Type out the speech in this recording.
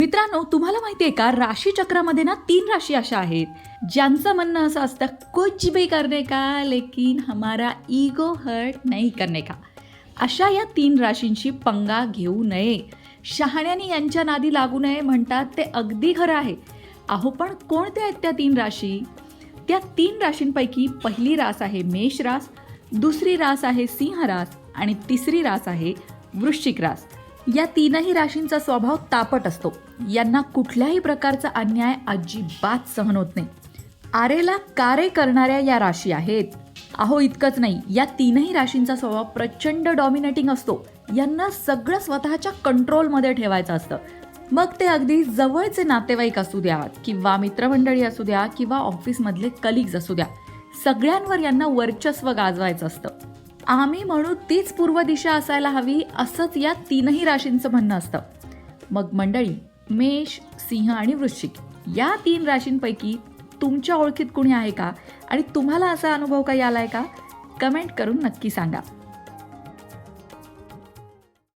मित्रांनो, तुम्हाला माहिती आहे का, राशीचक्रामध्ये ना 3 राशी अशा आहेत ज्यांचं म्हणणं असं असतं, कुछ भी करने का लेकिन हमारा ईगो हर्ट नहीं करने का. अशा या 3 राशींशी पंगा घेऊ नये, शहाण्यानी यांच्या नादी लागू नये म्हणतात ते अगदी खरं आहे. अहो, पण कोणत्या आहेत त्या 3 राशी? त्या 3 राशींपैकी पहिली रास आहे मेष रास, दुसरी रास आहे सिंह रास आणि तिसरी रास आहे वृश्चिक रास. या 3ही राशींचा स्वभाव तापट असतो. यांना कुठल्याही प्रकारचा अन्याय अजिबात सहन होत नाही. आरेला कारे करणाऱ्या या राशी आहेत. अहो, इतकंच नाही, या 3ही राशींचा स्वभाव प्रचंड डॉमिनेटिंग असतो. यांना सगळं स्वतःच्या कंट्रोलमध्ये ठेवायचं असतं. मग ते अगदी जवळचे नातेवाईक असू द्या किंवा मित्रमंडळी असू द्या किंवा ऑफिसमधले कलिग्ज असू द्या, सगळ्यांवर यांना वर्चस्व गाजवायचं असतं. आम्ही म्हणू तीच पूर्व दिशा असायला हवी, असंच या 3ही राशींचं म्हणणं असतं. मग मंडळी, मेष, सिंह आणि वृश्चिक या 3 राशींपैकी तुमच्या ओळखीत कुणी आहे का? आणि तुम्हाला असा अनुभव काही आलाय का? कमेंट करून नक्की सांगा.